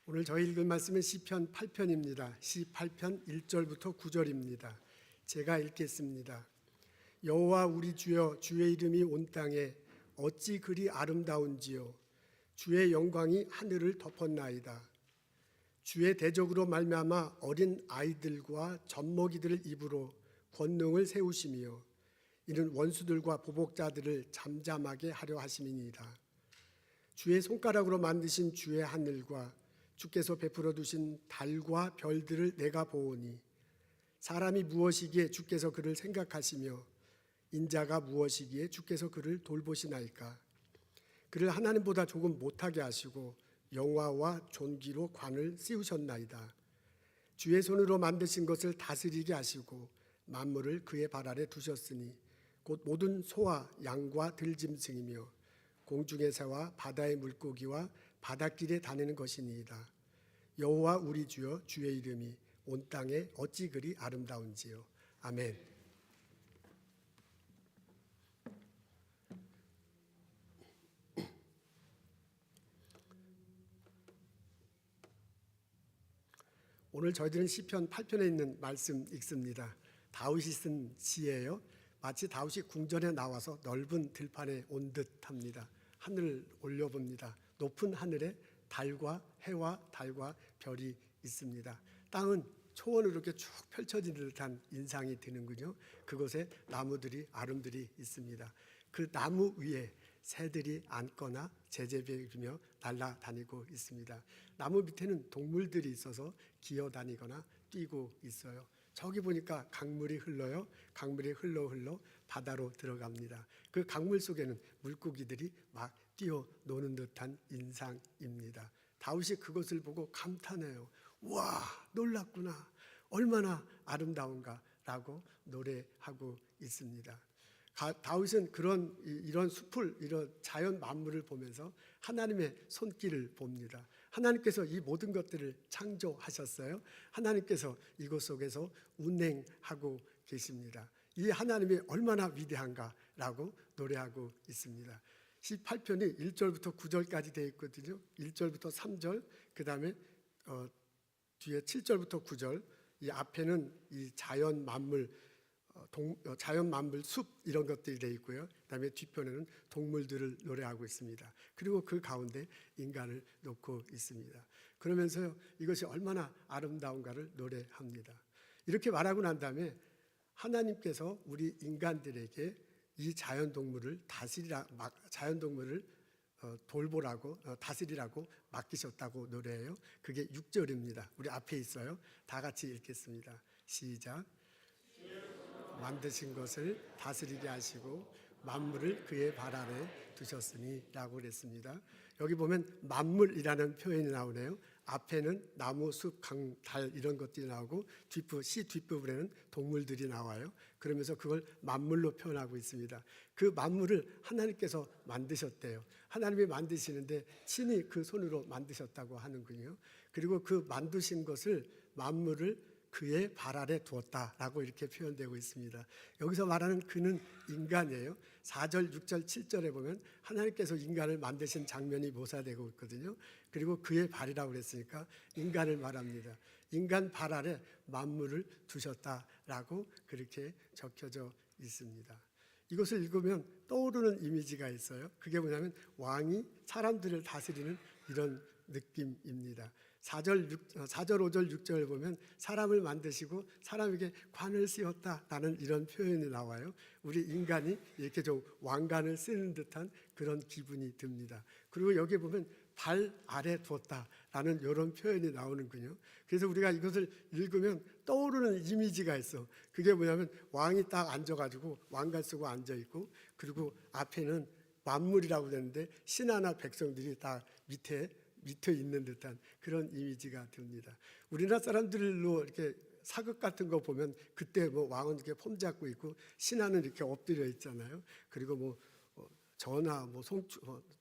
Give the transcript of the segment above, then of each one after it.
오늘 저희 읽을 말씀은 시편 8편입니다. 시 8편 1절부터 9절입니다. 제가 읽겠습니다. 여호와 우리 주여, 주의 이름이 온 땅에 어찌 그리 아름다운지요. 주의 영광이 하늘을 덮었나이다. 주의 대적으로 말미암아 어린 아이들과 젖먹이들을 입으로 권능을 세우시며 이는 원수들과 보복자들을 잠잠하게 하려 하심이니이다. 주의 손가락으로 만드신 주의 하늘과 주께서 베풀어 두신 달과 별들을 내가 보오니 사람이 무엇이기에 주께서 그를 생각하시며 인자가 무엇이기에 주께서 그를 돌보시나이까. 그를 하나님보다 조금 못하게 하시고 영화와 존귀로 관을 씌우셨나이다. 주의 손으로 만드신 것을 다스리게 하시고 만물을 그의 발 아래 두셨으니 곧 모든 소와 양과 들짐승이며 공중의 새와 바다의 물고기와 바닷길에 다니는 것이니이다. 여호와 우리 주여, 주의 이름이 온 땅에 어찌 그리 아름다운지요. 아멘. 오늘 저희들은 시편 8편에 있는 말씀 읽습니다. 다윗이 쓴 시예요. 마치 다윗이 궁전에 나와서 넓은 들판에 온 듯합니다. 하늘을 올려봅니다. 높은 하늘에 달과 해와 달과 별이 있습니다. 땅은 초원으로 이렇게 쭉 펼쳐진 듯한 인상이 드는군요. 그곳에 나무들이 아름들이 있습니다. 그 나무 위에 새들이 앉거나 제제비며 날아다니고 있습니다. 나무 밑에는 동물들이 있어서 기어다니거나 뛰고 있어요. 저기 보니까 강물이 흘러요. 강물이 흘러 바다로 들어갑니다. 그 강물 속에는 물고기들이 막 뛰어노는 듯한 인상입니다. 다윗이 그것을 보고 감탄해요. 와, 놀랍구나. 얼마나 아름다운가 라고 노래하고 있습니다. 다윗은 이런 숲을, 이런 자연 만물을 보면서 하나님의 손길을 봅니다. 하나님께서 이 모든 것들을 창조하셨어요. 하나님께서 이곳 속에서 운행하고 계십니다. 이 하나님이 얼마나 위대한가라고 노래하고 있습니다. 18편이 1절부터 9절까지 되어 있거든요. 1절부터 3절, 그 다음에 뒤에 7절부터 9절, 이 앞에는 이 자연 만물 숲 이런 것들이 되어 있고요. 그다음에 뒤편에는 동물들을 노래하고 있습니다. 그리고 그 가운데 인간을 놓고 있습니다. 그러면서요, 이것이 얼마나 아름다운가를 노래합니다. 이렇게 말하고 난 다음에 하나님께서 우리 인간들에게 이 자연동물을 돌보라고 다스리라고 맡기셨다고 노래해요. 그게 6절입니다. 우리 앞에 있어요. 다 같이 읽겠습니다. 시작. 만드신 것을 다스리게 하시고 만물을 그의 발 아래 두셨으니 라고 그랬습니다. 여기 보면 만물이라는 표현이 나오네요. 앞에는 나무, 숲, 강, 달 이런 것들이 나오고 시 뒷부분에는 동물들이 나와요. 그러면서 그걸 만물로 표현하고 있습니다. 그 만물을 하나님께서 만드셨대요. 하나님이 만드시는데 친히 그 손으로 만드셨다고 하는군요. 그리고 그 만드신 것을 만물을 그의 발 아래 두었다라고 이렇게 표현되고 있습니다. 여기서 말하는 그는 인간이에요. 4절, 6절, 7절에 보면 하나님께서 인간을 만드신 장면이 묘사되고 있거든요. 그리고 그의 발이라고 그랬으니까 인간을 말합니다. 인간 발 아래 만물을 두셨다라고 그렇게 적혀져 있습니다. 이것을 읽으면 떠오르는 이미지가 있어요. 그게 뭐냐면 왕이 사람들을 다스리는 이런 느낌입니다. 4절, 5절, 6절을 보면 사람을 만드시고 사람에게 관을 씌웠다라는 이런 표현이 나와요. 우리 인간이 이렇게 좀 왕관을 쓰는 듯한 그런 기분이 듭니다. 그리고 여기 보면 발 아래 두었다라는 이런 표현이 나오는군요. 그래서 우리가 이것을 읽으면 떠오르는 이미지가 있어. 그게 뭐냐면 왕이 딱 앉아가지고 왕관 쓰고 앉아있고, 그리고 앞에는 만물이라고 되는데 신하나 백성들이 다 밑에 있는 듯한 그런 이미지가 듭니다. 우리나라 사람들로 이렇게 사극 같은 거 보면 그때 뭐 왕은 이렇게 폼 잡고 있고 신하는 이렇게 엎드려 있잖아요. 그리고 뭐 전하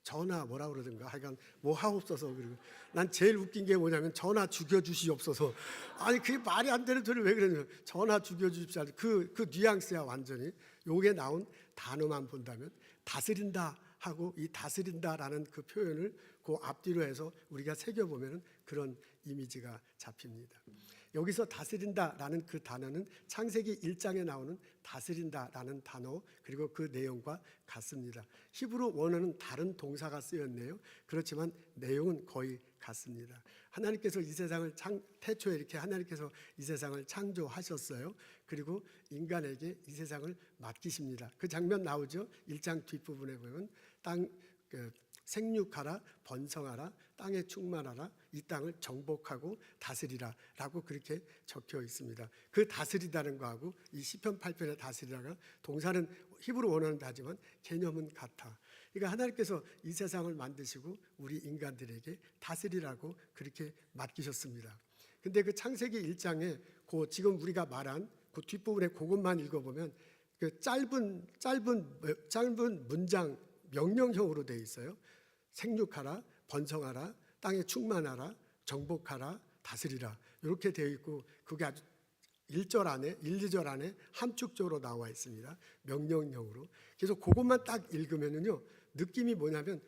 전하 뭐라 그러든가 하여간 뭐 하옵소서. 그리고 난 제일 웃긴 게 뭐냐면 전하 죽여주시옵소서. 아니 그게 말이 안 되는 소리 왜 그러냐면 전하 죽여주십시오. 그 뉘앙스야 완전히. 요게 나온 단어만 본다면 다스린다 하고 이 다스린다라는 그 표현을 그 앞뒤로 해서 우리가 새겨보면 그런 이미지가 잡힙니다. 여기서 다스린다라는 그 단어는 창세기 1장에 나오는 다스린다라는 단어 그리고 그 내용과 같습니다. 히브리 원어는 다른 동사가 쓰였네요. 그렇지만 내용은 거의 같습니다. 하나님께서 이 세상을 태초에 이렇게 하나님께서 이 세상을 창조하셨어요. 그리고 인간에게 이 세상을 맡기십니다. 그 장면 나오죠. 1장 뒷부분에 보면 생육하라 번성하라 땅에 충만하라 이 땅을 정복하고 다스리라 라고 그렇게 적혀 있습니다. 그 다스리다는 거하고 이 시편 8편의 다스리라가 동사는 히브리 원어는 다지만 개념은 같아. 그러니까 하나님께서 이 세상을 만드시고 우리 인간들에게 다스리라고 그렇게 맡기셨습니다. 근데 그 창세기 1장에 지금 우리가 말한 그 뒷부분에 그것만 읽어보면 그 짧은 문장 명령형으로 되어 있어요. 생육하라, 번성하라, 땅에 충만하라, 정복하라, 다스리라 이렇게 되어 있고 그게 아주 1절 안에 1, 2절 안에 함축적으로 나와 있습니다. 명령형으로. 그래서 그것만 딱 읽으면은요 느낌이 뭐냐면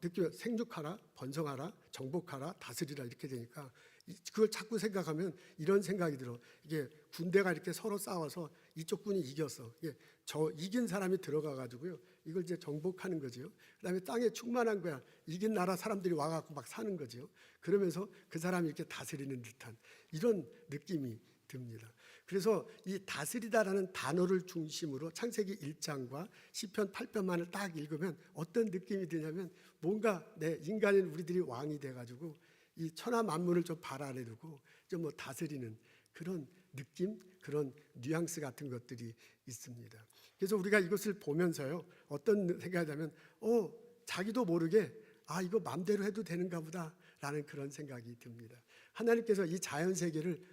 느낌이 생육하라, 번성하라, 정복하라, 다스리라 이렇게 되니까 그걸 자꾸 생각하면 이런 생각이 들어. 이게 군대가 이렇게 서로 싸워서 이쪽 군이 이겼어. 이게 저 이긴 사람이 들어가 가지고요. 이걸 이제 정복하는 거죠. 그다음에 땅에 충만한 거야. 이긴 나라 사람들이 와 갖고 막 사는 거죠. 그러면서 그 사람이 이렇게 다스리는 듯한 이런 느낌이 듭니다. 그래서 이 다스리다라는 단어를 중심으로 창세기 1장과 시편 8편만을 딱 읽으면 어떤 느낌이 드냐면 뭔가 인간인 우리들이 왕이 돼 가지고 이 천하 만물을 좀 발 아래 두고 좀 뭐 다스리는 그런 느낌, 그런 뉘앙스 같은 것들이 있습니다. 그래서 우리가 이것을 보면서요 어떤 생각이 나면 자기도 모르게 이거 마음대로 해도 되는가 보다라는 그런 생각이 듭니다. 하나님께서 이 자연세계를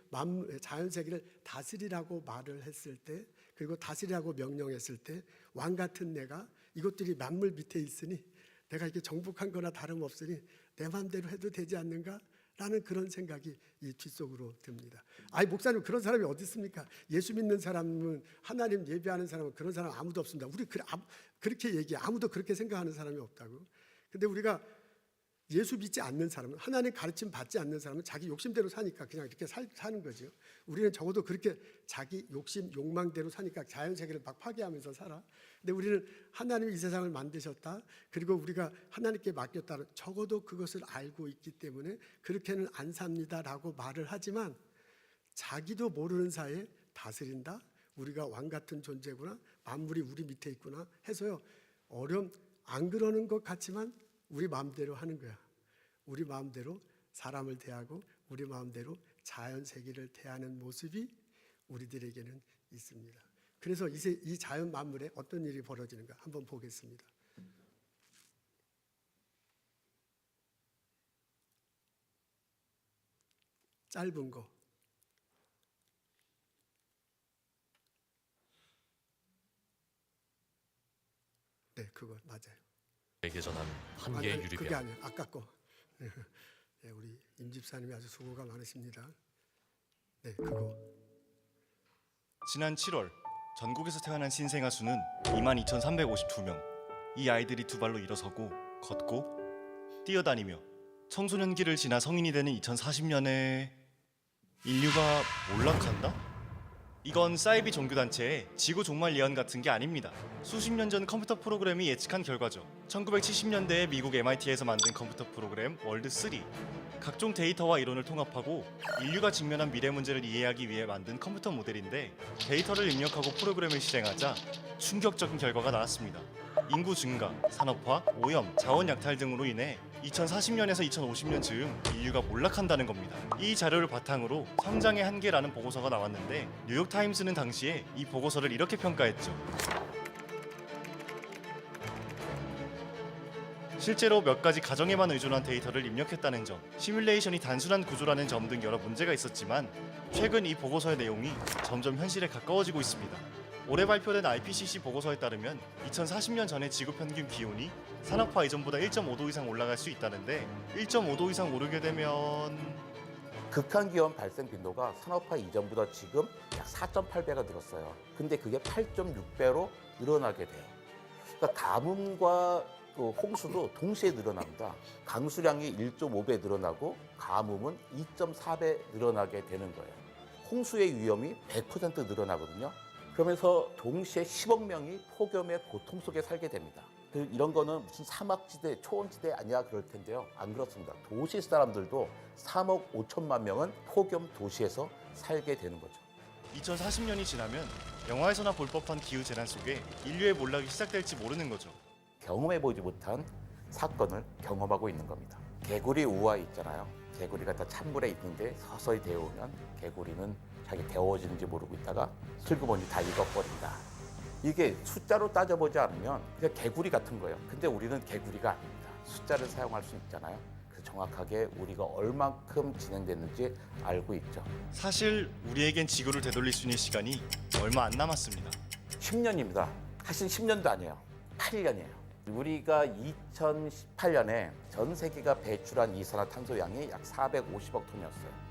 다스리라고 말을 했을 때 그리고 다스리라고 명령했을 때 왕 같은 내가 이것들이 만물 밑에 있으니 내가 이게 정복한 거나 다름없으니 내 마음대로 해도 되지 않는가? 라는 그런 생각이 이 뒷속으로 듭니다. 목사님 그런 사람이 어디 있습니까? 예수 믿는 사람은 하나님 예배하는 사람은 그런 사람 아무도 없습니다. 우리 그렇게 얘기해. 아무도 그렇게 생각하는 사람이 없다고. 근데 우리가 예수 믿지 않는 사람은 하나님 가르침 받지 않는 사람은 자기 욕심대로 사니까 그냥 이렇게 사는 거죠. 우리는 적어도 그렇게 자기 욕심 욕망대로 사니까 자연세계를 막 파괴하면서 살아. 근데 우리는 하나님이 이 세상을 만드셨다. 그리고 우리가 하나님께 맡겼다. 적어도 그것을 알고 있기 때문에 그렇게는 안 삽니다라고 말을 하지만 자기도 모르는 사이에 다스린다. 우리가 왕 같은 존재구나. 만물이 우리 밑에 있구나 해서요. 안 그러는 것 같지만 우리 마음대로 하는 거야. 우리 마음대로 사람을 대하고 우리 마음대로 자연세계를 대하는 모습이 우리들에게는 있습니다. 그래서 이 자연 만물에 어떤 일이 벌어지는가 한번 보겠습니다. 짧은 거. 네, 그거 맞아요. 에게 전한 한 개의 유리병. 그게 아니에요. 아까 거. 네, 우리 임 집사님이 아주 수고가 많으십니다. 네, 그거. 지난 7월 전국에서 태어난 신생아 수는 22,352명. 이 아이들이 두 발로 일어서고 걷고 뛰어다니며 청소년기를 지나 성인이 되는 2040년에 인류가 몰락한다? 이건 사이비 종교단체의 지구 종말 예언 같은 게 아닙니다. 수십 년 전 컴퓨터 프로그램이 예측한 결과죠. 1970년대에 미국 MIT에서 만든 컴퓨터 프로그램 월드3. 각종 데이터와 이론을 통합하고 인류가 직면한 미래 문제를 이해하기 위해 만든 컴퓨터 모델인데 데이터를 입력하고 프로그램을 실행하자 충격적인 결과가 나왔습니다. 인구 증가, 산업화, 오염, 자원 약탈 등으로 인해 2040년에서 2050년 즈음 인류가 몰락한다는 겁니다. 이 자료를 바탕으로 성장의 한계라는 보고서가 나왔는데 뉴욕타임스는 당시에 이 보고서를 이렇게 평가했죠. 실제로 몇 가지 가정에만 의존한 데이터를 입력했다는 점, 시뮬레이션이 단순한 구조라는 점 등 여러 문제가 있었지만 최근 이 보고서의 내용이 점점 현실에 가까워지고 있습니다. 올해 발표된 IPCC 보고서에 따르면 2040년 전에 지구 평균 기온이 산업화 이전보다 1.5도 이상 올라갈 수 있다는데 1.5도 이상 오르게 되면 극한기온 발생 빈도가 산업화 이전보다 지금 약 4.8배가 늘었어요. 근데 그게 8.6배로 늘어나게 돼요. 그러니까 가뭄과 그 홍수도 동시에 늘어납니다. 강수량이 1.5배 늘어나고 가뭄은 2.4배 늘어나게 되는 거예요. 홍수의 위험이 100% 늘어나거든요. 그러면서 동시에 10억 명이 폭염의 고통 속에 살게 됩니다. 이런 거는 무슨 사막지대, 초원지대 아니야 그럴 텐데요. 안 그렇습니다. 도시 사람들도 3억 5천만 명은 폭염 도시에서 살게 되는 거죠. 2040년이 지나면 영화에서나 볼 법한 기후 재난 속에 인류의 몰락이 시작될지 모르는 거죠. 경험해보지 못한 사건을 경험하고 있는 겁니다. 개구리 우화 있잖아요. 개구리가 다 찬물에 있는데 서서히 데우면 개구리는 자기 데워지는지 모르고 있다가 슬그머니 다 익어버린다. 이게 숫자로 따져보지 않으면 그냥 개구리 같은 거예요. 근데 우리는 개구리가 아닙니다. 숫자를 사용할 수 있잖아요. 그래서 정확하게 우리가 얼만큼 진행됐는지 알고 있죠. 사실 우리에겐 지구를 되돌릴 수 있는 시간이 얼마 안 남았습니다. 10년입니다. 사실 10년도 아니에요. 8년이에요. 우리가 2018년에 전 세계가 배출한 이산화탄소 양이 약 450억 톤이었어요.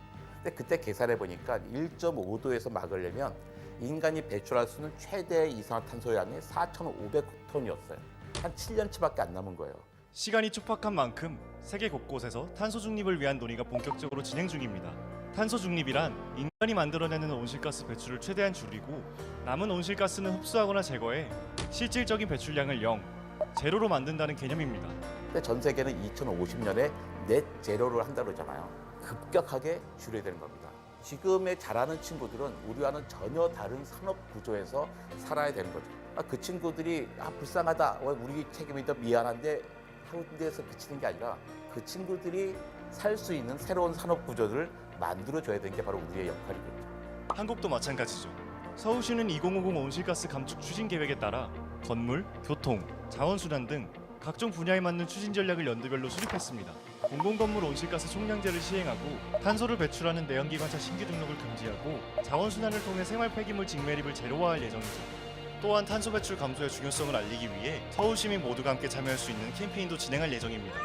근데 그때 계산해 보니까 1.5도에서 막으려면 인간이 배출할 수 있는 최대 이산화탄소 양이 4,500톤이었어요. 한 7년치밖에 안 남은 거예요. 시간이 촉박한 만큼 세계 곳곳에서 탄소 중립을 위한 논의가 본격적으로 진행 중입니다. 탄소 중립이란 인간이 만들어내는 온실가스 배출을 최대한 줄이고 남은 온실가스는 흡수하거나 제거해 실질적인 배출량을 0, 제로로 만든다는 개념입니다. 근데 전 세계는 2050년에 넷 제로를 한다고 그러잖아요. 급격하게 줄여야 되는 겁니다. 지금의 자라는 친구들은 우리와는 전혀 다른 산업 구조에서 살아야 되는 거죠. 그 친구들이 불쌍하다, 우리 책임이다, 미안한데 하는 데서 그치는 게 아니라 그 친구들이 살 수 있는 새로운 산업 구조를 만들어줘야 되는 게 바로 우리의 역할이겠죠. 한국도 마찬가지죠. 서울시는 2050 온실가스 감축 추진 계획에 따라 건물, 교통, 자원순환 등 각종 분야에 맞는 추진 전략을 연도별로 수립했습니다. 공공건물 온실가스 총량제를 시행하고 탄소를 배출하는 내연기관차 신규 등록을 금지하고 자원순환을 통해 생활 폐기물 직매립을 제로화할 예정이죠. 또한 탄소 배출 감소의 중요성을 알리기 위해 서울 시민 모두가 함께 참여할 수 있는 캠페인도 진행할 예정입니다.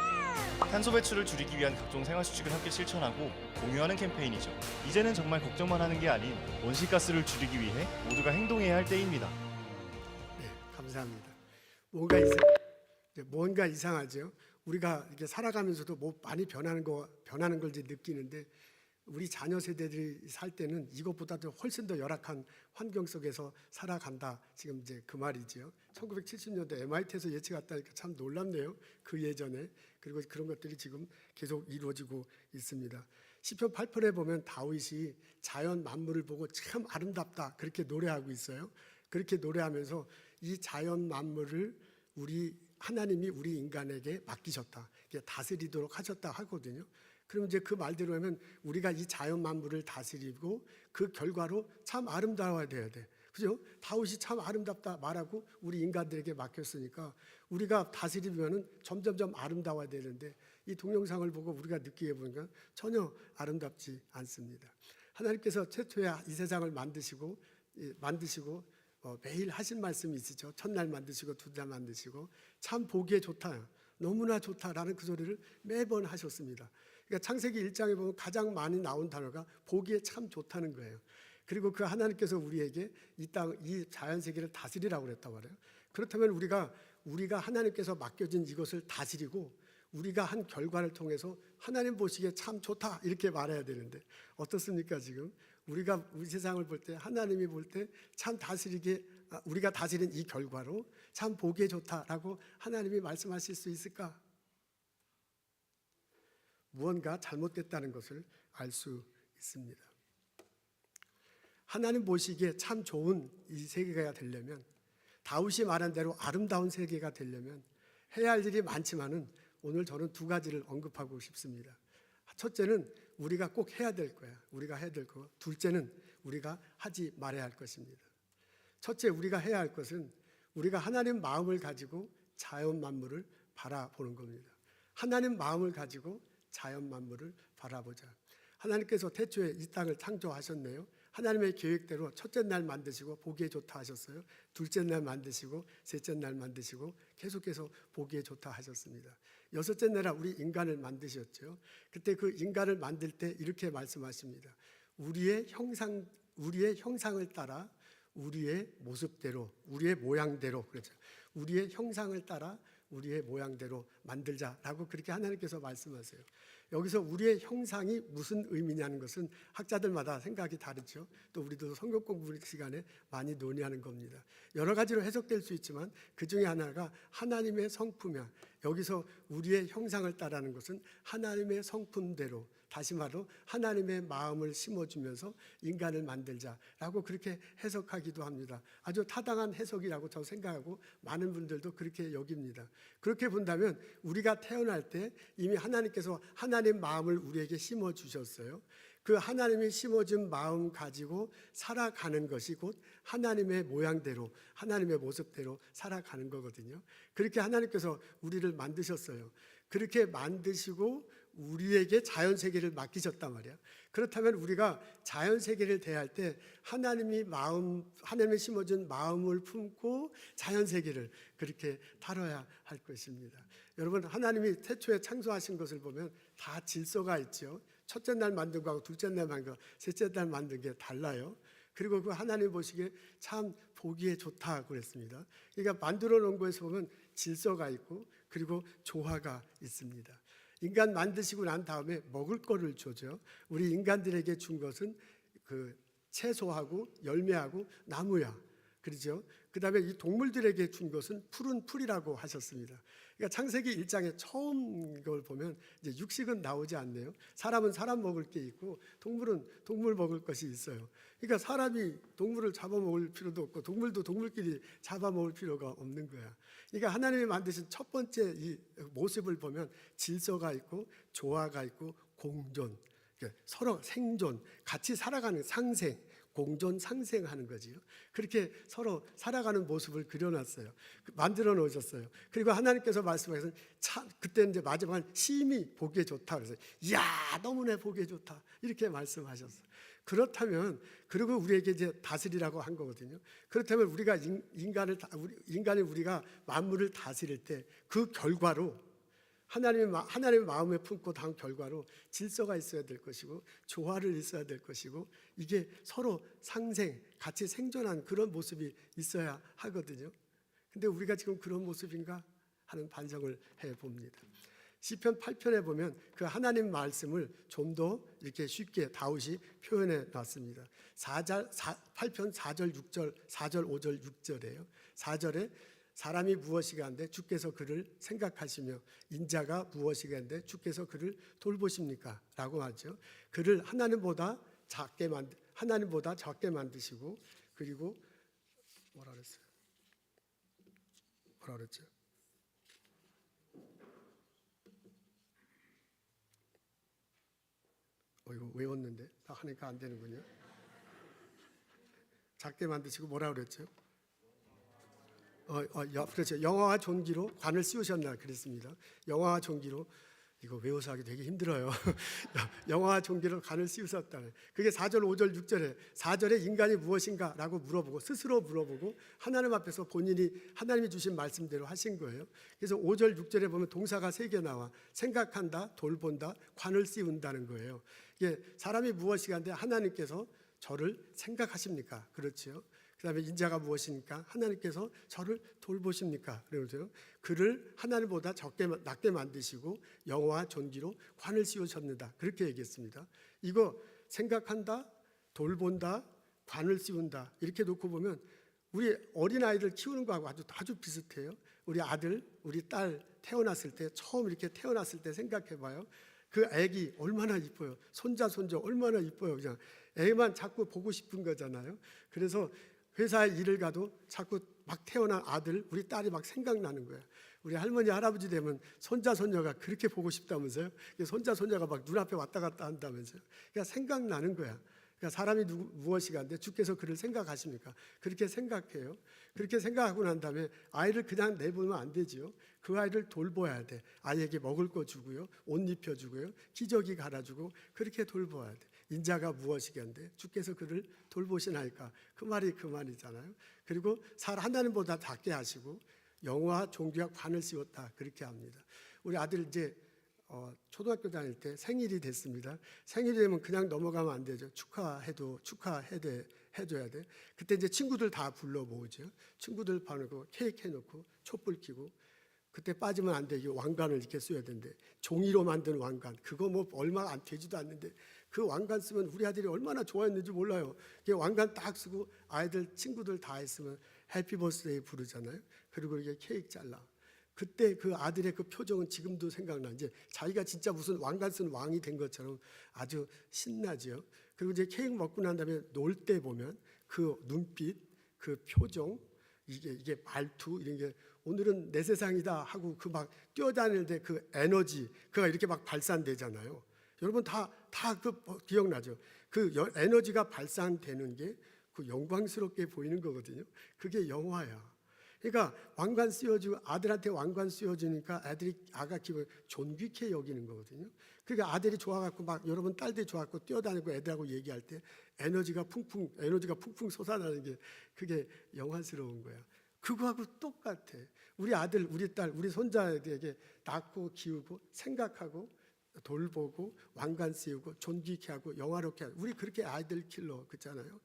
탄소 배출을 줄이기 위한 각종 생활 수칙을 함께 실천하고 공유하는 캠페인이죠. 이제는 정말 걱정만 하는 게 아닌 온실가스를 줄이기 위해 모두가 행동해야 할 때입니다. 네, 감사합니다. 뭔가 이상하죠. 우리가 이렇게 살아가면서도 뭐 많이 변하는 걸 이제 느끼는데 우리 자녀 세대들이 살 때는 이것보다도 훨씬 더 열악한 환경 속에서 살아간다. 지금 이제 그 말이죠. 1970년대 MIT에서 예측했다니까 참 놀랍네요. 그 예전에. 그리고 그런 것들이 지금 계속 이루어지고 있습니다. 시편 8편에 보면 다윗이 자연 만물을 보고 참 아름답다 그렇게 노래하고 있어요. 그렇게 노래하면서 이 자연 만물을 하나님이 우리 인간에게 맡기셨다. 다스리도록 하셨다 하거든요. 그럼 이제 그 말대로 하면 우리가 이 자연 만물을 다스리고 그 결과로 참 아름다워야 돼야 돼. 그죠? 다윗이 참 아름답다 말하고 우리 인간들에게 맡겼으니까 우리가 다스리면은 점점점 아름다워야 되는데 이 동영상을 보고 우리가 느끼게 보니까 전혀 아름답지 않습니다. 하나님께서 최초에 이 세상을 만드시고 매일 하신 말씀이 있으죠. 첫날 만드시고 두날 만드시고 참 보기에 좋다, 너무나 좋다라는 그 소리를 매번 하셨습니다. 그러니까 창세기 1장에 보면 가장 많이 나온 단어가 보기에 참 좋다는 거예요. 그리고 그 하나님께서 우리에게 이 자연 세계를 다스리라고 그랬다고 말해요. 그렇다면 우리가 하나님께서 맡겨진 이것을 다스리고 우리가 한 결과를 통해서 하나님 보시기에 참 좋다 이렇게 말해야 되는데 어떻습니까? 지금 우리가 우리 세상을 볼 때 하나님이 볼 때 참 우리가 다스린 이 결과로 참 보기에 좋다라고 하나님이 말씀하실 수 있을까? 무언가 잘못됐다는 것을 알 수 있습니다. 하나님 보시기에 참 좋은 이 세계가 되려면 다윗이 말한 대로 아름다운 세계가 되려면 해야 할 일이 많지만은 오늘 저는 두 가지를 언급하고 싶습니다. 첫째는 우리가 꼭 해야 될 거야. 우리가 해야 될 거. 둘째는 우리가 하지 말아야 할 것입니다. 첫째 우리가 해야 할 것은 우리가 하나님 마음을 가지고 자연 만물을 바라보는 겁니다. 하나님 마음을 가지고 자연 만물을 바라보자. 하나님께서 태초에 이 땅을 창조하셨네요. 하나님의 계획대로 첫째 날 만드시고 보기에 좋다 하셨어요. 둘째 날 만드시고 셋째 날 만드시고 계속해서 보기에 좋다 하셨습니다. 여섯째 날에 우리 인간을 만드셨죠. 그때 그 인간을 만들 때 이렇게 말씀하십니다. 우리의 형상을 따라 우리의 모습대로, 우리의 모양대로, 그렇죠. 우리의 형상을 따라 우리의 모양대로 만들자라고 그렇게 하나님께서 말씀하세요. 여기서 우리의 형상이 무슨 의미냐는 것은 학자들마다 생각이 다르죠. 또 우리도 성경 공부 시간에 많이 논의하는 겁니다. 여러 가지로 해석될 수 있지만 그 중에 하나가 하나님의 성품이야. 여기서 우리의 형상을 따라하는 것은 하나님의 성품대로, 다시 말로 하나님의 마음을 심어주면서 인간을 만들자라고 그렇게 해석하기도 합니다. 아주 타당한 해석이라고 저 생각하고 많은 분들도 그렇게 여깁니다. 그렇게 본다면 우리가 태어날 때 이미 하나님께서 하나님 마음을 우리에게 심어주셨어요. 그 하나님이 심어준 마음 가지고 살아가는 것이 곧 하나님의 모양대로, 하나님의 모습대로 살아가는 거거든요. 그렇게 하나님께서 우리를 만드셨어요. 그렇게 만드시고 우리에게 자연세계를 맡기셨단 말이야. 그렇다면 우리가 자연세계를 대할 때 하나님이 심어준 마음을 품고 자연세계를 그렇게 다뤄야 할 것입니다. 여러분, 하나님이 태초에 창조하신 것을 보면 다 질서가 있죠. 첫째 날 만든 거하고 둘째 날 만든 거, 셋째 날 만든 게 달라요. 그리고 그 하나님 보시기에 참 보기에 좋다고 그랬습니다. 그러니까 만들어 놓은 거에서 보면 질서가 있고 그리고 조화가 있습니다. 인간 만드시고 난 다음에 먹을 거를 주죠. 우리 인간들에게 준 것은 그 채소하고 열매하고 나무야. 그렇죠? 그 다음에 이 동물들에게 준 것은 푸른 풀이라고 하셨습니다. 그러니까 창세기 1장에 처음 걸 보면 이제 육식은 나오지 않네요. 사람은 사람 먹을 게 있고 동물은 동물 먹을 것이 있어요. 그러니까 사람이 동물을 잡아먹을 필요도 없고 동물도 동물끼리 잡아먹을 필요가 없는 거야. 그러니까 하나님이 만드신 첫 번째 이 모습을 보면 질서가 있고 조화가 있고 공존, 그러니까 서로 생존, 같이 살아가는 상생, 공존 상생하는 거지요. 그렇게 서로 살아가는 모습을 그려놨어요. 만들어 놓으셨어요. 그리고 하나님께서 말씀하셔서 그때 이제 마지막에 심히 보기에 좋다 그래서 이야 너무나 보기에 좋다 이렇게 말씀하셨어요. 그렇다면 그리고 우리에게 이제 다스리라고 한 거거든요. 그렇다면 우리가 인간이 우리가 만물을 다스릴 때 그 결과로 하나님의 마음에 품고 단 결과로 질서가 있어야 될 것이고 조화를 있어야 될 것이고 이게 서로 상생, 같이 생존한 그런 모습이 있어야 하거든요. 근데 우리가 지금 그런 모습인가 하는 반성을 해봅니다. 시편 8편에 보면 그 하나님 말씀을 좀 더 이렇게 쉽게 다윗이 표현해 놨습니다. 8편 4절 6절, 4절 5절 6절이에요. 4절에 사람이 무엇이가 한데 주께서 그를 생각하시며 인자가 무엇이가 한데 주께서 그를 돌보십니까? 라고 하죠. 그를 하나님보다 작게 만드시고 그리고 뭐라 그랬죠? 이거 외웠는데 다 하니까 안 되는군요. 작게 만드시고 뭐라 그랬죠? 그렇죠. 영화와 존귀로 관을 씌우셨나 그랬습니다. 영화와 존귀로 이거 외워서 하기 되게 힘들어요. 영화와 존귀로 관을 씌우셨다는 그게 4절, 5절, 6절에 4절에 인간이 무엇인가 라고 스스로 물어보고 하나님 앞에서 본인이 하나님이 주신 말씀대로 하신 거예요. 그래서 5절, 6절에 보면 동사가 3개 나와 생각한다, 돌본다, 관을 씌운다는 거예요. 이게 사람이 무엇이가 한데 하나님께서 저를 생각하십니까? 그렇죠. 그 다음에 인자가 무엇입니까? 하나님께서 저를 돌보십니까? 그러죠. 그를 하나님보다 낮게 만드시고 영화와 존귀로 관을 씌우셨는다. 그렇게 얘기했습니다. 이거 생각한다, 돌본다, 관을 씌운다. 이렇게 놓고 보면 우리 어린아이들 키우는 거하고 아주 비슷해요. 우리 아들, 우리 딸 태어났을 때 처음 이렇게 태어났을 때 생각해 봐요. 그 애기 얼마나 이뻐요. 손자, 손녀 얼마나 이뻐요. 그냥 애만 자꾸 보고 싶은 거잖아요. 그래서 회사에 일을 가도 자꾸 막 태어난 아들, 우리 딸이 막 생각나는 거야. 우리 할머니, 할아버지 되면 손자, 손녀가 그렇게 보고 싶다면서요. 손자, 손녀가 막 눈앞에 왔다 갔다 한다면서요. 그러니까 생각나는 거야. 그러니까 사람이 무엇이가 한데 주께서 그를 생각하십니까? 그렇게 생각해요. 그렇게 생각하고 난 다음에 아이를 그냥 내보면 안 되지요. 그 아이를 돌봐야 돼. 아이에게 먹을 거 주고요, 옷 입혀주고요, 기저귀 갈아주고 그렇게 돌봐야 돼. 인자가 무엇이겠는데 주께서 그를 돌보시나이까? 그 말이잖아요. 그리고 하나님보다 작게 하시고 영화와 존귀와 관을 씌웠다 그렇게 합니다. 우리 아들 이제 초등학교 다닐 때 생일이 됐습니다. 생일이 되면 그냥 넘어가면 안 되죠. 축하해줘야 돼. 그때 이제 친구들 다 불러 모으죠. 친구들 봐놓고 케이크 해놓고 촛불 켜고 그때 빠지면 안 돼. 이 왕관을 이렇게 써야 된대. 종이로 만든 왕관. 그거 뭐 얼마 안 되지도 않는데 그 왕관 쓰면 우리 아들이 얼마나 좋아했는지 몰라요. 그 왕관 딱 쓰고 아이들 친구들 다 했으면 해피 버스데이 부르잖아요. 그리고 이게 케이크 잘라. 그때 그 아들의 그 표정은 지금도 생각나. 이제 자기가 진짜 무슨 왕관 쓴 왕이 된 것처럼 아주 신나지요. 그리고 이제 케이크 먹고 난 다음에 놀 때 보면 그 눈빛, 그 표정, 이게 말투 이런 게 오늘은 내 세상이다 하고 그 막 뛰어다닐 때 그 에너지 그가 이렇게 막 발산되잖아요. 여러분 다 그 기억나죠? 그 에너지가 발산되는 게 그 영광스럽게 보이는 거거든요. 그게 영화야. 그러니까 왕관 씌워주고 아들한테 왕관 씌워주니까 아가 기분 존귀케 여기는 거거든요. 그러니까 아들이 좋아갖고 막 여러분 딸들이 좋아갖고 뛰어다니고 애들하고 얘기할 때 에너지가 풍풍 솟아나는 게 그게 영화스러운 거야. 그거하고 똑같아. 우리 아들, 우리 딸, 우리 손자에게 낳고 키우고 생각하고 돌보고 왕관 씌우고 존귀케 하고 영화롭게 하고 우리 그렇게 아이들 길러 그렇잖아요.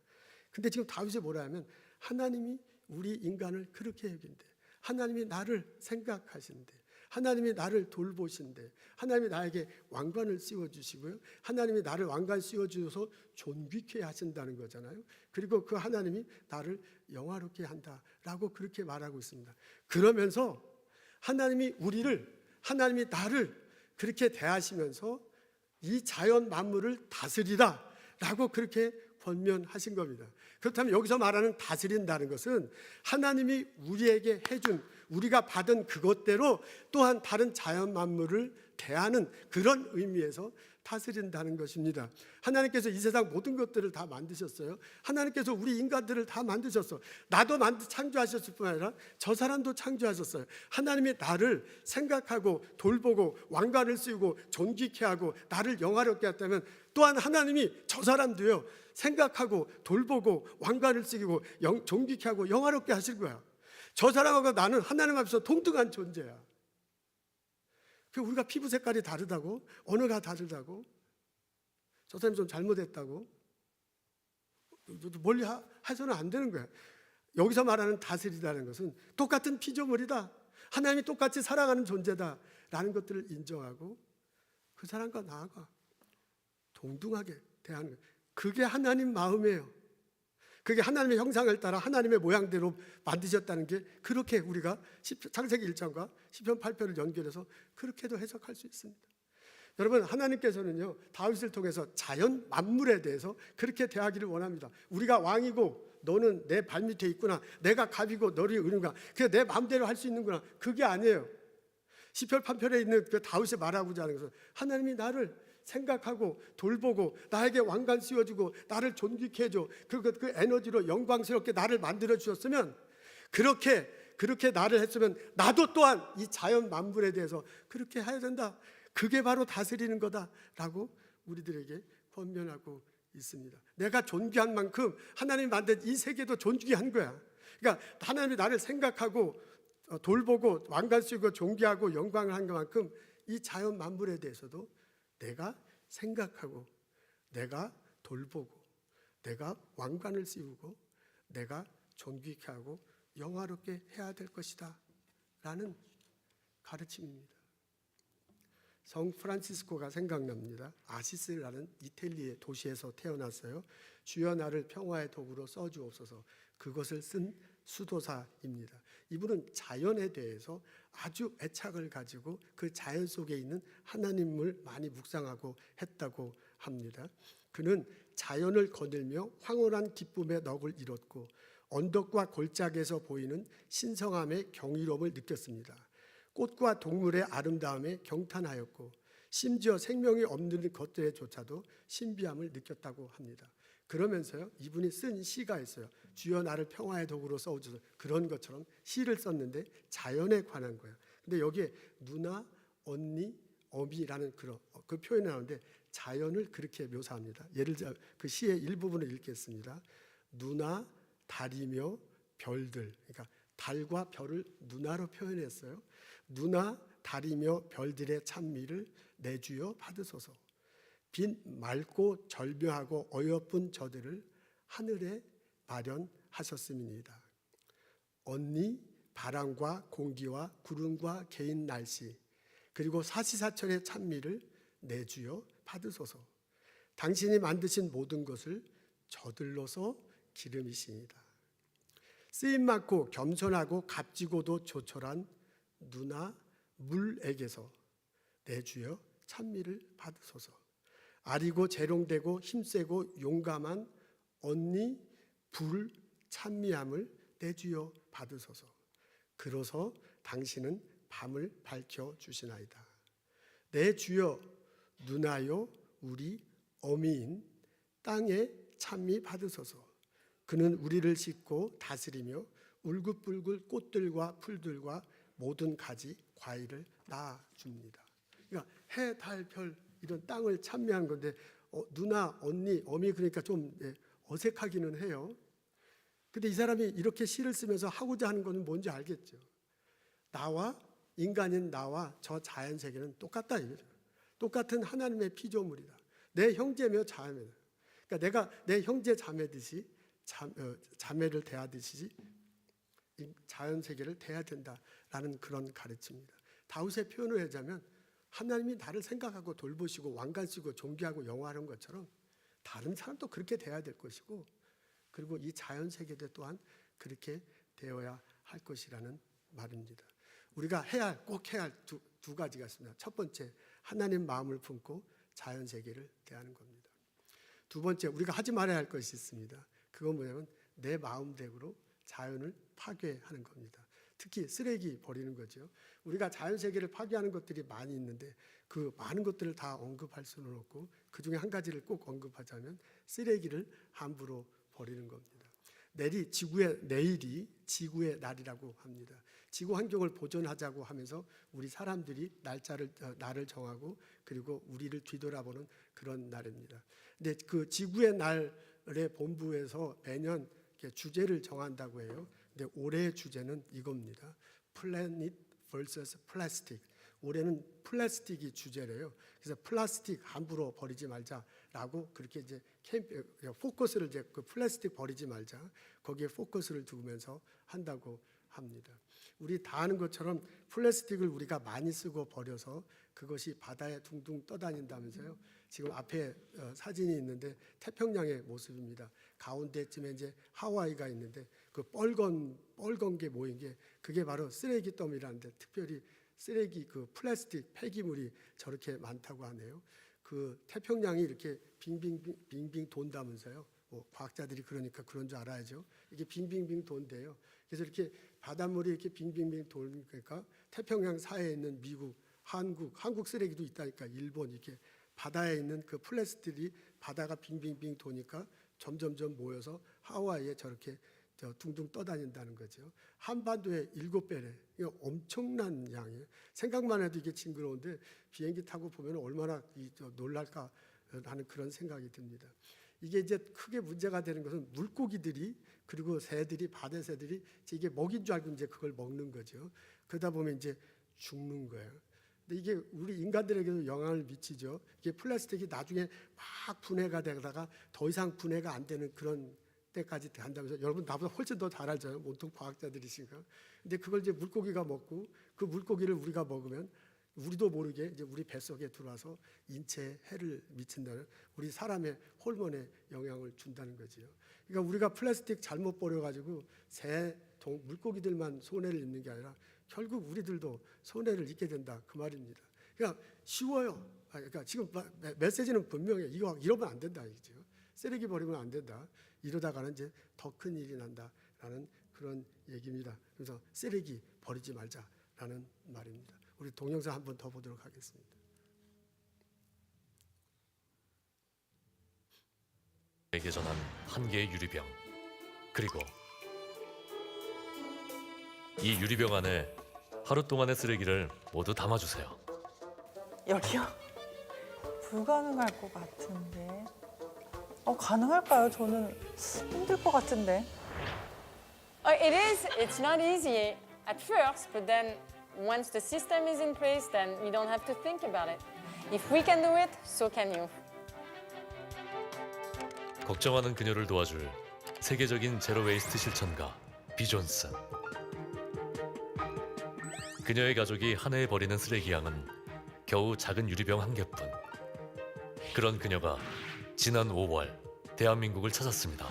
근데 지금 다윗이 뭐라 하면 하나님이 우리 인간을 그렇게 여긴대. 하나님이 나를 생각하신대. 하나님이 나를 돌보신대. 하나님이 나에게 왕관을 씌워주시고요. 하나님이 나를 왕관 씌워주셔서 존귀케 하신다는 거잖아요. 그리고 그 하나님이 나를 영화롭게 한다라고 그렇게 말하고 있습니다. 그러면서 하나님이 나를 그렇게 대하시면서 이 자연 만물을 다스리라 라고 그렇게 권면하신 겁니다. 그렇다면 여기서 말하는 다스린다는 것은 하나님이 우리에게 해준 우리가 받은 그것대로 또한 다른 자연 만물을 대하는 그런 의미에서 다스린다는 것입니다. 하나님께서 이 세상 모든 것들을 다 만드셨어요. 하나님께서 우리 인간들을 다 만드셨어. 나도 창조하셨을 뿐 아니라 저 사람도 창조하셨어요. 하나님이 나를 생각하고 돌보고 왕관을 씌우고 존귀케 하고 나를 영화롭게 했다면 또한 하나님이 저 사람도요 생각하고 돌보고 왕관을 씌우고 존귀케 하고 영화롭게 하실 거야. 저 사람하고 나는 하나님 앞에서 동등한 존재야. 우리가 피부 색깔이 다르다고, 언어가 다르다고, 저 사람이 좀 잘못했다고 멀리 해서는 안 되는 거야. 여기서 말하는 다스리다는 것은 똑같은 피조물이다, 하나님이 똑같이 살아가는 존재다라는 것들을 인정하고 그 사람과 나아가 동등하게 대하는 거예요. 그게 하나님 마음이에요. 그게 하나님의 형상을 따라 하나님의 모양대로 만드셨다는 게 그렇게 우리가 창세기 1장과 시편 8편을 연결해서 그렇게도 해석할 수 있습니다. 여러분, 하나님께서는요 다윗을 통해서 자연 만물에 대해서 그렇게 대하기를 원합니다. 우리가 왕이고 너는 내 발밑에 있구나, 내가 갑이고 너를 은우가, 그게 내 마음대로 할 수 있는구나, 그게 아니에요. 시편 8편에 있는 그 다윗이 말하고자 하는 것은 하나님이 나를 생각하고 돌보고 나에게 왕관 씌워주고 나를 존귀케 해줘, 그 에너지로 영광스럽게 나를 만들어 주셨으면, 그렇게 나를 했으면 나도 또한 이 자연 만물에 대해서 그렇게 해야 된다. 그게 바로 다스리는 거다라고 우리들에게 권면하고 있습니다. 내가 존귀한 만큼 하나님이 만든 이 세계도 존귀한 거야. 그러니까 하나님이 나를 생각하고 돌보고 왕관 씌우고 존귀하고 영광을 한 것만큼 이 자연 만물에 대해서도 내가 생각하고 내가 돌보고 내가 왕관을 씌우고 내가 존귀케 하고 영화롭게 해야 될 것이다 라는 가르침입니다. 성 프란시스코가 생각납니다. 아시스라는 이탈리아의 도시에서 태어났어요. 주여 나를 평화의 도구로 써주옵소서. 그것을 쓴 수도사입니다. 이분은 자연에 대해서 아주 애착을 가지고 그 자연 속에 있는 하나님을 많이 묵상하고 했다고 합니다. 그는 자연을 거닐며 황홀한 기쁨의 넋을 잃었고 언덕과 골짜기에서 보이는 신성함의 경이로움을 느꼈습니다. 꽃과 동물의 아름다움에 경탄하였고 심지어 생명이 없는 것들에조차도 신비함을 느꼈다고 합니다. 그러면서요 이분이 쓴 시가 있어요. 주여 나를 평화의 도구로 써주소서. 그런 것처럼 시를 썼는데 자연에 관한 거예요. 근데 여기에 누나, 언니, 어미라는 그 표현이 나오는데 자연을 그렇게 묘사합니다. 예를 들어 그 시의 일부분을 읽겠습니다. 누나, 달이며 별들, 그러니까 달과 별을 누나로 표현했어요. 누나, 달이며 별들의 찬미를 내 주여 받으소서. 빈 맑고 절묘하고 어여쁜 저들을 하늘에 마련하셨음이니이다. 언니, 바람과 공기와 구름과 개인 날씨 그리고 사시사철의 찬미를 내주여 받으소서. 당신이 만드신 모든 것을 저들로서 기름이시니다. 쓰임 많고 겸손하고 값지고도 조촐한 누나 물에게서 내주여 찬미를 받으소서. 아리고 재롱되고 힘세고 용감한 언니 불 찬미함을 내주여 받으소서. 그로서 당신은 밤을 밝혀 주시나이다. 내 주여 누나요 우리 어미인 땅에 찬미 받으소서. 그는 우리를 싣고 다스리며 울긋불긋 꽃들과 풀들과 모든 가지 과일을 낳아줍니다. 그러니까 해, 달, 별 이런 땅을 찬미한 건데 누나, 언니, 어미 그러니까 좀 어색하기는 해요. 근데 이 사람이 이렇게 시를 쓰면서 하고자 하는 것은 뭔지 알겠죠. 나와 인간인 나와 저 자연 세계는 똑같다 이거죠. 똑같은 하나님의 피조물이다. 내 형제며 자매다. 그러니까 내가 내 형제 자매듯이 자매를 대하듯이 자연 세계를 대해야 된다라는 그런 가르침입니다. 다윗의 표현을 하자면 하나님이 나를 생각하고 돌보시고 왕관쓰고 존귀하고 영화하는 것처럼 다른 사람도 그렇게 대해야 될 것이고 그리고 이 자연 세계도 또한 그렇게 되어야 할 것이라는 말입니다. 우리가 꼭 해야 할 두 가지가 있습니다. 첫 번째, 하나님 마음을 품고 자연 세계를 대하는 겁니다. 두 번째, 우리가 하지 말아야 할 것이 있습니다. 그건 뭐냐면 내 마음대로 자연을 파괴하는 겁니다. 특히 쓰레기 버리는 거죠. 우리가 자연 세계를 파괴하는 것들이 많이 있는데 그 많은 것들을 다 언급할 수는 없고 그 중에 한 가지를 꼭 언급하자면 쓰레기를 함부로 버리는 겁니다. 내일이 지구의 날이라고 합니다. 지구 환경을 보존하자고 하면서 우리 사람들이 날을 정하고 그리고 우리를 뒤돌아보는 그런 날입니다. 근데 그 지구의 날의 본부에서 매년 주제를 정한다고 해요. 근데 올해의 주제는 이겁니다. Planet vs. Plastic. 올해는 플라스틱이 주제래요. 그래서 플라스틱 함부로 버리지 말자라고 그렇게 이제 포커스를 이제 그 플라스틱 버리지 말자 거기에 포커스를 두면서 한다고 합니다. 우리 다 아는 것처럼 플라스틱을 우리가 많이 쓰고 버려서 그것이 바다에 둥둥 떠다닌다면서요. 지금 앞에 사진이 있는데 태평양의 모습입니다. 가운데쯤에 이제 하와이가 있는데 그 뻘건 게 모인 게 그게 바로 쓰레기 더미라는데 특별히 쓰레기 그 플라스틱 폐기물이 저렇게 많다고 하네요. 그 태평양이 이렇게 빙빙 돈다면서요. 뭐 과학자들이 그러니까 그런 줄 알아야죠. 이게 빙빙빙 돈대요. 그래서 이렇게 바닷물이 이렇게 빙빙빙 돌니까 태평양 사이에 있는 미국, 한국 쓰레기도 있다니까 일본 이렇게 바다에 있는 그 플라스틱이 바다가 빙빙빙 도니까 점점점 모여서 하와이에 저렇게 둥둥 떠다닌다는 거죠. 한반도의 7배래. 이거 엄청난 양이에요. 생각만 해도 이게 징그러운데 비행기 타고 보면 얼마나 놀랄까 하는 그런 생각이 듭니다. 이게 이제 크게 문제가 되는 것은 물고기들이 그리고 새들이 바다 새들이 이게 먹인 줄 알고 이제 그걸 먹는 거죠. 그러다 보면 이제 죽는 거예요. 근데 이게 우리 인간들에게도 영향을 미치죠. 이게 플라스틱이 나중에 막 분해가 되다가 더 이상 분해가 안 되는 그런 때까지 한다면서 여러분 나보다 훨씬 더 잘 알잖아요. 온통 과학자들이시니까. 근데 그걸 이제 물고기가 먹고 그 물고기를 우리가 먹으면 우리도 모르게 이제 우리 뱃속에 들어와서 인체에 해를 미친다는 우리 사람의 호르몬에 영향을 준다는 거지요. 그러니까 우리가 플라스틱 잘못 버려가지고 물고기들만 손해를 입는 게 아니라 결국 우리들도 손해를 입게 된다 그 말입니다. 그러니까 쉬워요. 그러니까 지금 메시지는 분명해요. 이러면 안 된다 이거죠. 쓰레기 버리면 안 된다. 이러다가는 이제 더 큰 일이 난다라는 그런 얘기입니다. 그래서 쓰레기 버리지 말자라는 말입니다. 우리 동영상 한 번 더 보도록 하겠습니다. 에게 전한 한 개의 유리병 그리고 이 유리병 안에 하루 동안의 쓰레기를 모두 담아주세요. 여기요? 불가능할 것 같은데. 가능할까요? 저는 힘들 것 같은데. It is. It's not easy at first, but then once the system is in place, then you don't have to think about it. If we can do it, so can you. 걱정하는 그녀를 도와줄 세계적인 제로 웨이스트 실천가 비존슨. 그녀의 가족이 한 해에 버리는 쓰레기 양은 겨우 작은 유리병 한 개뿐. 그런 그녀가 지난 5월 대한민국을 찾았습니다.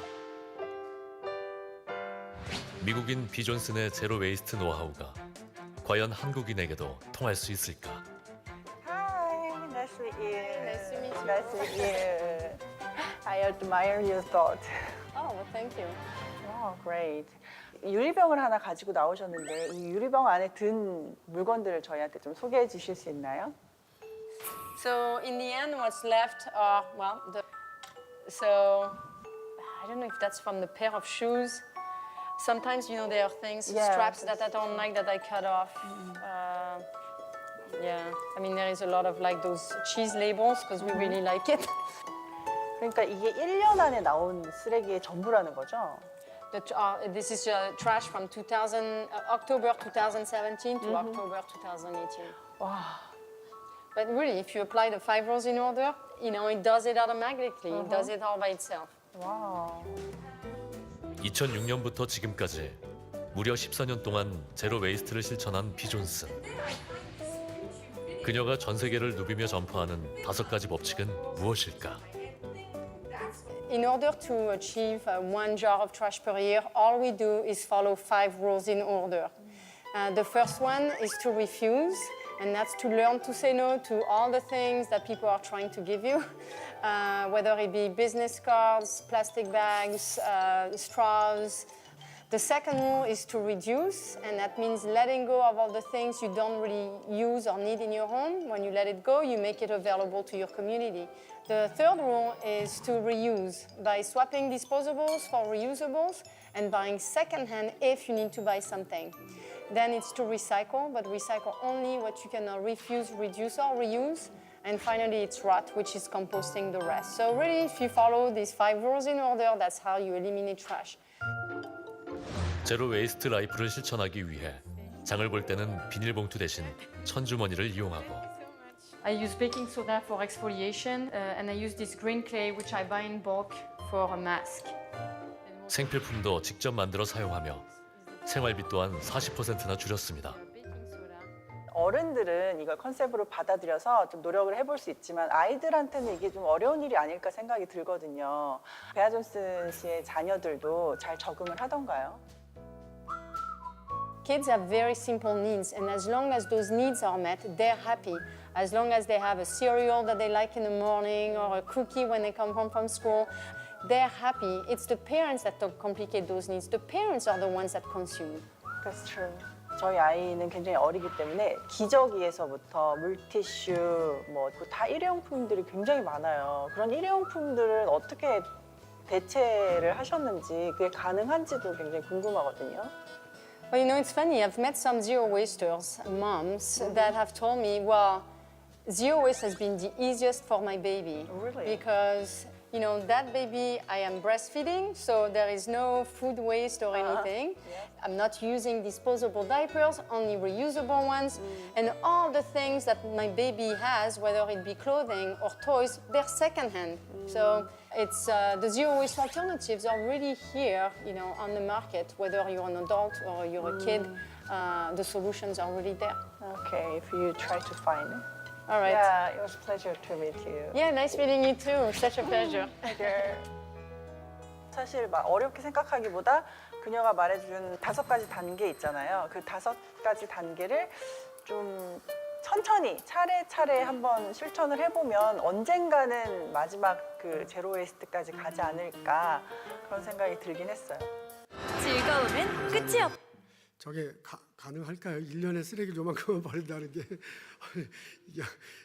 미국인 비 존슨의 제로 웨이스트 노하우가 과연 한국인에게도 통할 수 있을까? Hi, nice to meet you. Nice to meet you. Nice to meet you. I admire your thought. Oh, well, thank you. Wow, great. 유리병을 하나 가지고 나오셨는데 이 유리병 안에 든 물건들을 저희한테 좀 소개해 주실 수 있나요? So in the end, what's left are, well, so I don't know if that's from the pair of shoes. Sometimes, you know, there are things, Yeah, straps that I don't like that I cut off. Yeah, I mean, there is a lot of like those cheese labels because we really like it. 그러니까 이게 1년 안에 나온 쓰레기의 전부라는 거죠? This is trash from October 2017 to October 2018. 와, But really, if you apply the 5 rules in order, you know, it does it automatically. It does it all by itself. 와. 2006년부터 지금까지 무려 14년 동안 제로 웨이스트를 실천한 비 존슨. 그녀가 전 세계를 누비며 전파하는 5가지 법칙은 무엇일까? In order to achieve 1 jar of trash per year, all we do is follow 5 rules in order. The first one is to refuse, and that's to learn to say no to all the things that people are trying to give you, whether it be business cards, plastic bags, straws. The second rule is to reduce, and that means letting go of all the things you don't really use or need in your home. When you let it go, you make it available to your community. The third rule is to reuse by swapping disposables for reusables and buying secondhand if you need to buy something. Then it's to recycle, but recycle only what you cannot refuse, reduce, or reuse. And finally, it's rot, which is composting the rest. So really, if you follow these 5 rules in order, that's how you eliminate trash. 제로 웨이스트 라이프를 실천하기 위해 장을 볼 때는 비닐봉투 대신 천주머니를 이용하고 I use baking soda for exfoliation, and I use this green clay, which I buy in bulk for a mask. 생필품도 직접 만들어 사용하며 생활비 또한 40%나 줄였습니다. 어른들은 이걸 컨셉으로 받아들여서 좀 노력을 해볼 수 있지만 아이들한테는 이게 좀 어려운 일이 아닐까 생각이 들거든요. 베아 존슨 씨의 자녀들도 잘 적응을 하던가요? Kids have very simple needs, and as long as those needs are met, they're happy. As long as they have a cereal that they like in the morning or a cookie when they come home from school, they're happy. It's the parents that don't complicate those needs. The parents are the ones that consume. That's true. 저희 아이는 굉장히 어리기 때문에 기저귀에서부터 물티슈 뭐 다 일회용품들이 굉장히 많아요. 그런 일회용품들을 어떻게 대체를 하셨는지 그게 가능한지도 굉장히 궁금하거든요. Well, you know, it's funny. I've met some zero wasters, moms, that have told me, well, zero waste has been the easiest for my baby. Really? Because, you know, that baby, I am breastfeeding, so there is no food waste or anything. I'm not using disposable diapers, only reusable ones. And all the things that my baby has, whether it be clothing or toys, they're secondhand. So it's the zero waste alternatives are really here, you know, on the market. Whether you're an adult or you're a kid, the solutions are really there. Okay, if you try to find it. All right. Yeah, it was a pleasure to meet you. Yeah, nice meeting you too. Such a pleasure. 사실 막 어렵게 생각하기보다 그녀가 말해준 5가지 단계 있잖아요. 그 5가지 단계를 좀 천천히 차례차례 한번 실천을 해보면 언젠가는 마지막 그 제로 웨이스트까지 가지 않을까 그런 생각이 들긴 했어요. 즐거움은 끝이 없. 저게 가능할까요? 1년에 쓰레기 요만큼만 버린다는 게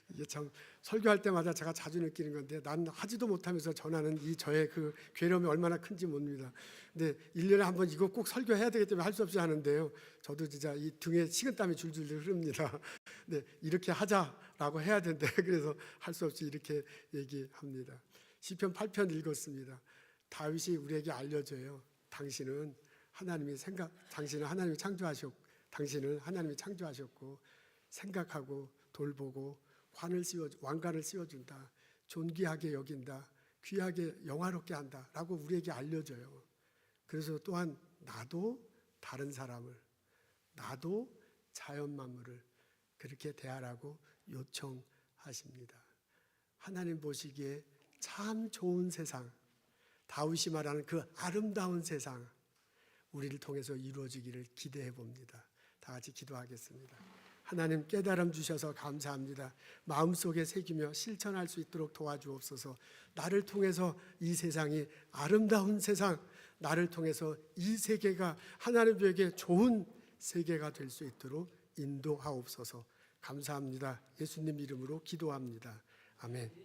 이게 참 설교할 때마다 제가 자주 느끼는 건데 난 하지도 못하면서 전하는 이 저의 그 괴로움이 얼마나 큰지 봅니다. 근데 1년에 한 번 이거 꼭 설교해야 되기 때문에 할 수 없이 하는데요. 저도 진짜 이 등에 식은땀이 줄줄 흐릅니다. 근데 이렇게 하자라고 해야 된대. 그래서 할 수 없이 이렇게 얘기합니다. 시편 8편 읽었습니다. 다윗이 우리에게 알려줘요. 당신은 하나님이 창조하셨고 생각하고 돌보고 왕관을 씌워준다. 존귀하게 여긴다. 귀하게 영화롭게 한다라고 우리에게 알려줘요. 그래서 또한 나도 다른 사람을 나도 자연 만물을 그렇게 대하라고 요청하십니다. 하나님 보시기에 참 좋은 세상, 다윗이 말하는 그 아름다운 세상, 우리를 통해서 이루어지기를 기대해 봅니다. 다 같이 기도하겠습니다. 하나님 깨달음 주셔서 감사합니다. 마음속에 새기며 실천할 수 있도록 도와주옵소서. 나를 통해서 이 세상이 아름다운 세상, 나를 통해서 이 세계가 하나님에게 좋은 세계가 될 수 있도록 인도하옵소서. 감사합니다. 예수님 이름으로 기도합니다. 아멘.